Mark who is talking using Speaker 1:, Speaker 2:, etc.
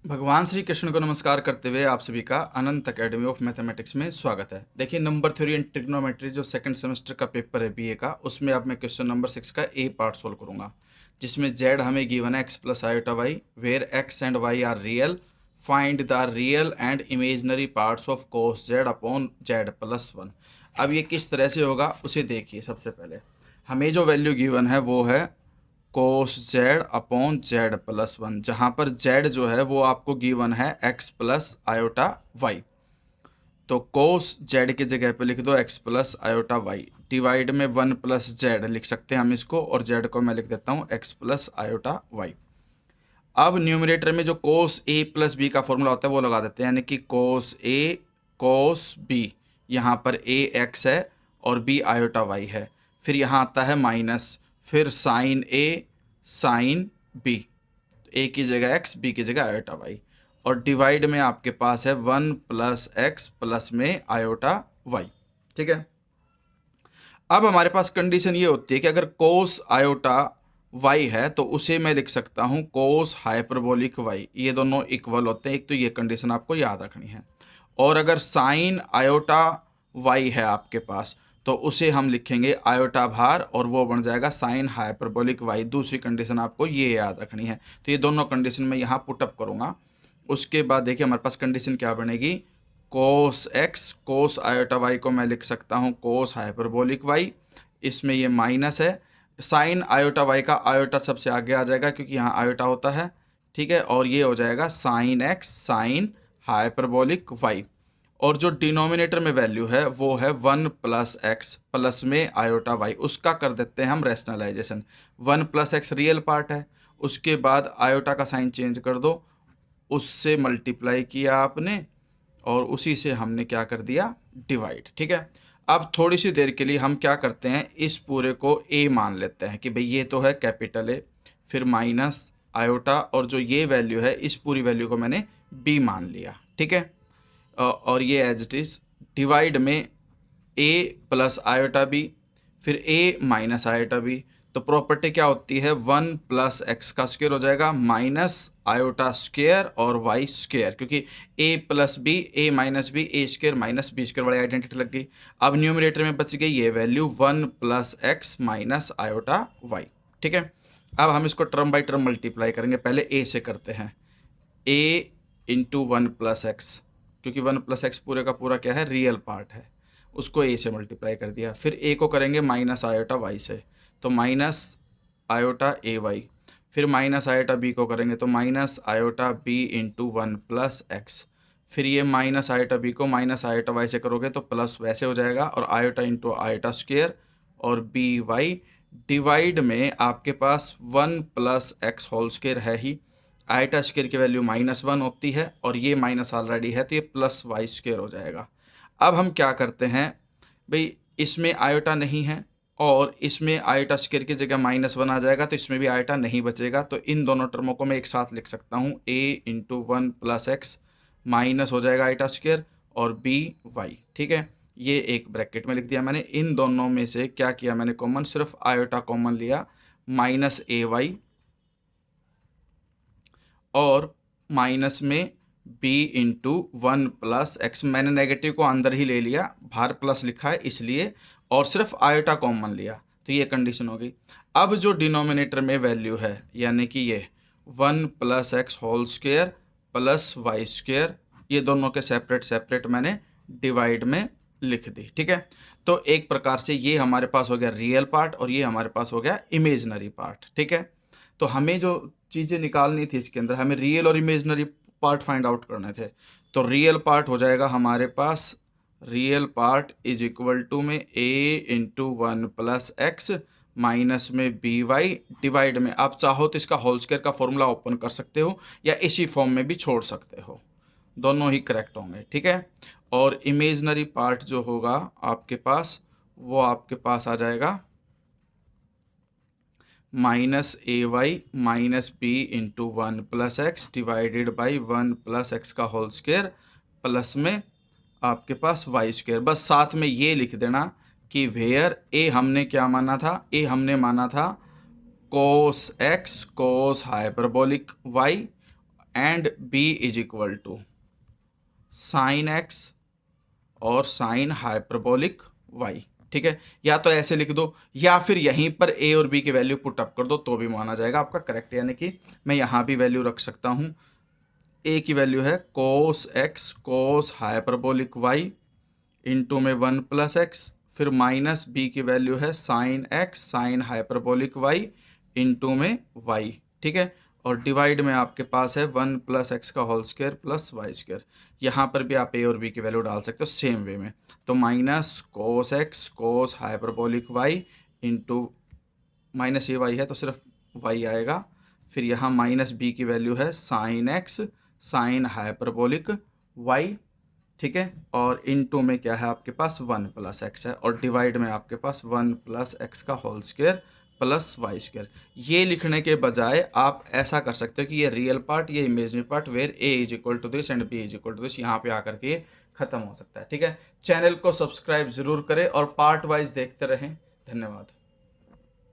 Speaker 1: भगवान श्री कृष्ण को नमस्कार करते हुए आप सभी का अनंत अकेडमी ऑफ मैथमेटिक्स में स्वागत है। देखिए, नंबर थ्योरी एंड ट्रिग्नोमेट्री जो सेकंड सेमेस्टर का पेपर है बीए का, उसमें अब मैं क्वेश्चन नंबर 6 का ए पार्ट सोल्व करूंगा, जिसमें जेड हमें गिवन है X plus iota Y, where X and Y are real, find the real and imaginary parts of cos Z upon Z plus one. अब ये किस तरह से होगा उसे देखिए। सबसे पहले हमें जो वैल्यू गिवन है वो है कोस Z upon Z plus one, जहाँ पर जेड जो है वो आपको गिवन है एक्स प्लस आयोटा वाई। तो कोस जेड की जगह पे लिख दो X plus iota Y, divide में वन प्लस जेड लिख सकते हैं हम इसको, और जेड को मैं लिख देता हूँ एक्स प्लस आयोटा वाई। अब न्यूमरेटर में जो कोस ए प्लस बी का फॉर्मूला होता है वो लगा देते हैं, यानी कि कोस ए कोस बी, यहाँ पर ए एक्स है और बी आयोटा वाई है। फिर यहाँ आता है माइनस, फिर साइन ए साइन बी, ए की जगह एक्स बी की जगह आयोटा वाई, और डिवाइड में आपके पास है वन प्लस एक्स प्लस में आयोटा वाई। ठीक है। अब हमारे पास कंडीशन ये होती है कि अगर कोस आयोटा वाई है तो उसे मैं लिख सकता हूँ कोस हाइपरबोलिक वाई, ये दोनों इक्वल होते हैं। एक तो ये कंडीशन आपको याद रखनी है। और अगर साइन आयोटा वाई है आपके पास तो उसे हम लिखेंगे आयोटा भार, और वो बन जाएगा साइन हाइपरबोलिक वाई। दूसरी कंडीशन आपको ये याद रखनी है। तो ये दोनों कंडीशन मैं यहाँ पुटअप करूँगा। उसके बाद देखिए हमारे पास कंडीशन क्या बनेगी, कोस एक्स कोस आयोटा वाई को मैं लिख सकता हूँ कोस हाइपरबोलिक वाई, इसमें ये माइनस है, साइन आयोटा वाई का आयोटा सबसे आगे आ जाएगा क्योंकि यहाँ आयोटा होता है। ठीक है। और ये हो जाएगा sine X sine hyperbolic Y, और जो डिनोमिनेटर में वैल्यू है वो है वन प्लस एक्स प्लस में आयोटा वाई। उसका कर देते हैं हम rationalization. One plus X real part है, उसके बाद आयोटा का साइन चेंज कर दो, उससे मल्टीप्लाई किया आपने और उसी से हमने क्या कर दिया, डिवाइड। ठीक है। अब थोड़ी सी देर के लिए हम क्या करते हैं, इस पूरे को ए मान लेते हैं कि भाई ये तो है कैपिटल ए, फिर माइनस आयोटा, और जो ये वैल्यू है इस पूरी वैल्यू को मैंने बी मान लिया। ठीक है। और ये एज इट इज़ डिवाइड में ए प्लस आयोटा बी, फिर ए माइनस आयोटा बी। तो प्रॉपर्टी क्या होती है, वन प्लस एक्स का स्क्वायर हो जाएगा माइनस आयोटा स्क्वायर और वाई स्क्वायर, क्योंकि A plus B A minus B A square minus B square वाली आइडेंटिटी लग गई। अब न्यूमरेटर में बच गई ये value one plus X minus iota Y. ठीक है। अब हम इसको टर्म बाई टर्म मल्टीप्लाई करेंगे। पहले ए से करते हैं, ए इंटू वन प्लस एक्स, क्योंकि वन प्लस एक्स पूरे का पूरा क्या है, रियल पार्ट है, उसको ए से मल्टीप्लाई कर दिया। फिर ए को करेंगे माइनस आयोटा वाई से, तो माइनस आयोटा ए वाई। फिर माइनस आयोटा बी को करेंगे तो minus iota B into one plus X. फिर ये माइनस आयोटा बी को माइनस आयोटा वाई से करोगे तो प्लस वैसे हो जाएगा, और आयोटा इंटू आयोटा स्क्वेयर और बी वाई, डिवाइड में आपके पास one plus X whole square है ही, आयोटा स्क्वेयर की वैल्यू माइनस वन होती है और ये माइनस ऑलरेडी है तो ये प्लस वाई स्क्वेयर हो जाएगा। अब हम क्या करते हैं भाई, इसमें आयोटा नहीं है और इसमें आयोटा स्क्वायर की जगह माइनस वन आ जाएगा, तो इसमें भी आयोटा नहीं बचेगा। तो इन दोनों टर्मों को मैं एक साथ लिख सकता हूँ, A into one plus X minus हो जाएगा आयोटा स्क्वायर और बी वाई। ठीक है। ये एक ब्रैकेट में लिख दिया मैंने। इन दोनों में से क्या किया मैंने कॉमन, सिर्फ आयोटा कॉमन लिया, माइनस ए वाई और माइनस में B into one plus X. मैंने नेगेटिव को अंदर ही ले लिया, बाहर प्लस लिखा है इसलिए, और सिर्फ आयोटा कॉमन लिया, तो ये कंडीशन हो गई। अब जो डिनोमिनेटर में वैल्यू है, यानी कि ये one plus X whole square plus Y square, ये दोनों के सेपरेट सेपरेट मैंने डिवाइड में लिख दी। ठीक है। तो एक प्रकार से ये हमारे पास हो गया रियल पार्ट और ये हमारे पास हो गया इमेजनरी पार्ट। ठीक है। तो हमें जो चीज़ें निकालनी थी इसके अंदर, हमें रियल और इमेजनरी पार्ट फाइंड आउट करने थे। तो रियल पार्ट हो जाएगा हमारे पास, real part is equal to में A into one plus X minus में बी वाई, डिवाइड में आप चाहो तो इसका होल स्क्वायर का फॉर्मूला ओपन कर सकते हो या इसी फॉर्म में भी छोड़ सकते हो, दोनों ही करेक्ट होंगे। ठीक है। और इमेजनरी पार्ट जो होगा आपके पास, वो आपके पास आ जाएगा minus A Y minus B into one plus X divided by one plus X का होल स्क्वायर प्लस में आपके पास वाई स्क्वायर। बस साथ में ये लिख देना कि वेयर ए हमने क्या माना था, ए हमने माना था cos X cos hyperbolic Y, and B is equal to sine X और साइन हाइपरबोलिक वाई। ठीक है, या तो ऐसे लिख दो या फिर यहीं पर ए और बी की वैल्यू पुट अप कर दो तो भी माना जाएगा आपका करेक्ट। यानी कि मैं यहाँ भी वैल्यू रख सकता हूँ, ए की वैल्यू है cos X cos hyperbolic Y into में 1 प्लस एक्स, फिर माइनस बी की वैल्यू है sine X sine hyperbolic Y into में वाई। ठीक है, और डिवाइड में आपके पास है 1 प्लस एक्स का whole square plus Y square. यहाँ पर भी आप ए और बी की वैल्यू डाल सकते हो सेम वे में। तो minus cos X cos hyperbolic Y into minus ये वाई है तो सिर्फ वाई आएगा, फिर यहाँ माइनस बी की वैल्यू है sine X sine hyperbolic Y. ठीक है, और इनटू में क्या है आपके पास 1 प्लस एक्स है, और डिवाइड में आपके पास 1 प्लस एक्स का whole square plus Y square. ये लिखने के बजाय आप ऐसा कर सकते हो कि ये रियल पार्ट ये imaginary part where A is equal to this and B is equal to this, यहाँ पे आकर के ये खत्म हो सकता है। ठीक है, चैनल को सब्सक्राइब जरूर करें और पार्ट वाइज देखते रहें। धन्यवाद।